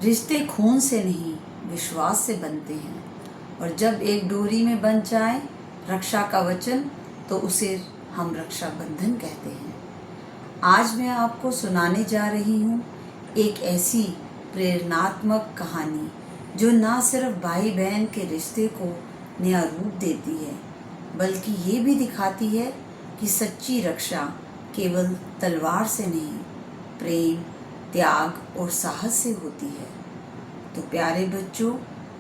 रिश्ते खून से नहीं विश्वास से बनते हैं, और जब एक डोरी में बंध जाए रक्षा का वचन तो उसे हम रक्षा बंधन कहते हैं। आज मैं आपको सुनाने जा रही हूँ एक ऐसी प्रेरणात्मक कहानी जो ना सिर्फ भाई बहन के रिश्ते को नया रूप देती है, बल्कि ये भी दिखाती है कि सच्ची रक्षा केवल तलवार से नहीं, प्रेम, त्याग और साहस से होती है। तो प्यारे बच्चों,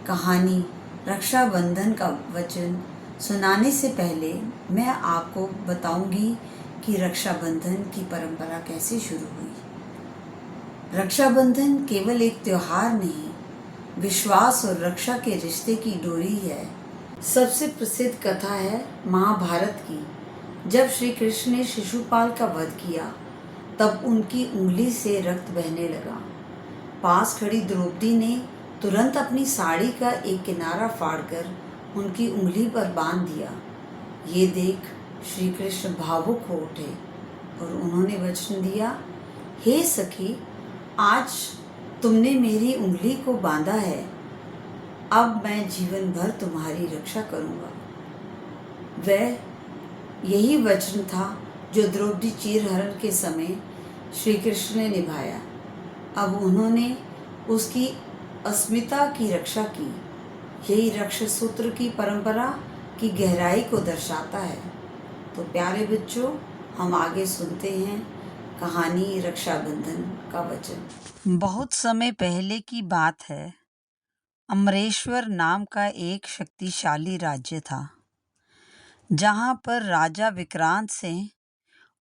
कहानी रक्षाबंधन का वचन सुनाने से पहले मैं आपको बताऊंगी कि रक्षाबंधन की परंपरा कैसे शुरू हुई। रक्षाबंधन केवल एक त्योहार नहीं, विश्वास और रक्षा के रिश्ते की डोरी है। सबसे प्रसिद्ध कथा है महाभारत की। जब श्री कृष्ण ने शिशुपाल का वध किया, तब उनकी उंगली से रक्त बहने लगा। पास खड़ी द्रौपदी ने तुरंत अपनी साड़ी का एक किनारा फाड़कर उनकी उंगली पर बांध दिया। ये देख श्री कृष्ण भावुक हो उठे और उन्होंने वचन दिया, हे सखी, आज तुमने मेरी उंगली को बांधा है, अब मैं जीवन भर तुम्हारी रक्षा करूंगा। वह यही वचन था जो द्रौपदी चीरहरण के समय श्री कृष्ण ने निभाया। अब उन्होंने उसकी अस्मिता की रक्षा की। यही रक्षा सूत्र की परंपरा की गहराई को दर्शाता है। तो प्यारे बच्चों, हम आगे सुनते हैं कहानी रक्षाबंधन का वचन। बहुत समय पहले की बात है। अमरेश्वर नाम का एक शक्तिशाली राज्य था, जहाँ पर राजा विक्रांत सिंह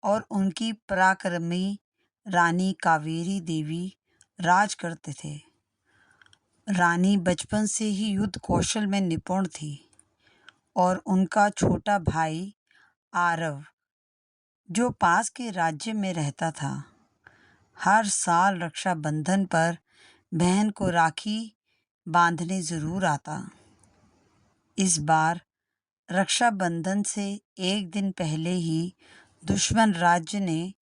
और उनकी पराक्रमी रानी कावेरी देवी राज करते थे। रानी बचपन से ही युद्ध कौशल में निपुण थी और उनका छोटा भाई आरव, जो पास के राज्य में रहता था, हर साल रक्षाबंधन पर बहन को राखी बांधने जरूर आता। इस बार रक्षाबंधन से एक दिन पहले ही दुश्मन राज्य ने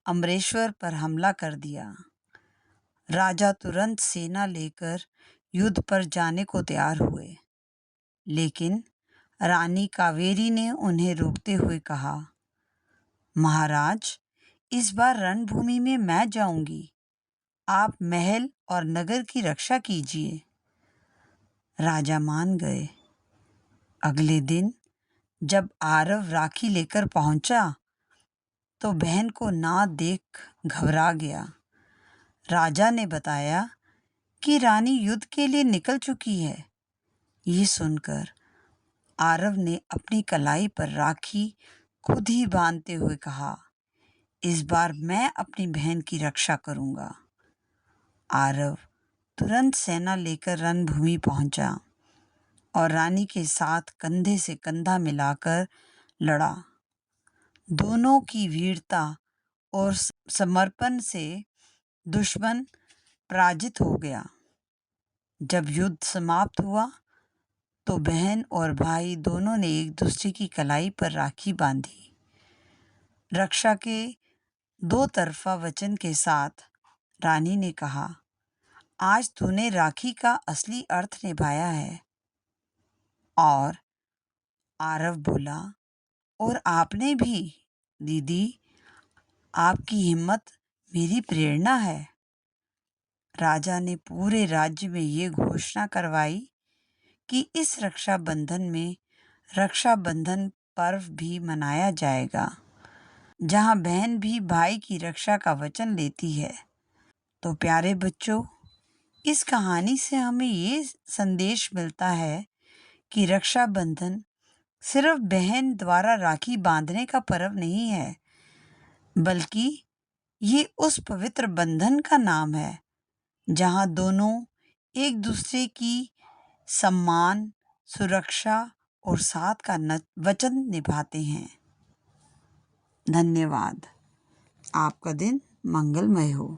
अमरेश्वर पर हमला कर दिया। राजा तुरंत सेना लेकर युद्ध पर जाने को तैयार हुए, लेकिन रानी कावेरी ने उन्हें रोकते हुए कहा, महाराज, इस बार रणभूमि में मैं जाऊंगी, आप महल और नगर की रक्षा कीजिए। राजा मान गए। अगले दिन जब आरव राखी लेकर पहुंचा तो बहन को ना देख घबरा गया। राजा ने बताया कि रानी युद्ध के लिए निकल चुकी है। ये सुनकर आरव ने अपनी कलाई पर राखी खुद ही बांधते हुए कहा, इस बार मैं अपनी बहन की रक्षा करूंगा। आरव तुरंत सेना लेकर रणभूमि पहुंचा और रानी के साथ कंधे से कंधा मिलाकर लड़ा। दोनों की वीरता और समर्पण से दुश्मन पराजित हो गया। जब युद्ध समाप्त हुआ तो बहन और भाई दोनों ने एक दूसरे की कलाई पर राखी बांधी। रक्षा के दो तरफा वचन के साथ रानी ने कहा, आज तूने राखी का असली अर्थ निभाया है। और आरव बोला, और आपने भी दीदी, आपकी हिम्मत मेरी प्रेरणा है। राजा ने पूरे राज्य में ये घोषणा करवाई कि इस रक्षाबंधन में रक्षाबंधन पर्व भी मनाया जाएगा, जहां बहन भी भाई की रक्षा का वचन लेती है। तो प्यारे बच्चों, इस कहानी से हमें ये संदेश मिलता है कि रक्षाबंधन सिर्फ बहन द्वारा राखी बांधने का पर्व नहीं है, बल्कि ये उस पवित्र बंधन का नाम है जहां दोनों एक दूसरे की सम्मान, सुरक्षा और साथ का वचन निभाते हैं। धन्यवाद। आपका दिन मंगलमय हो।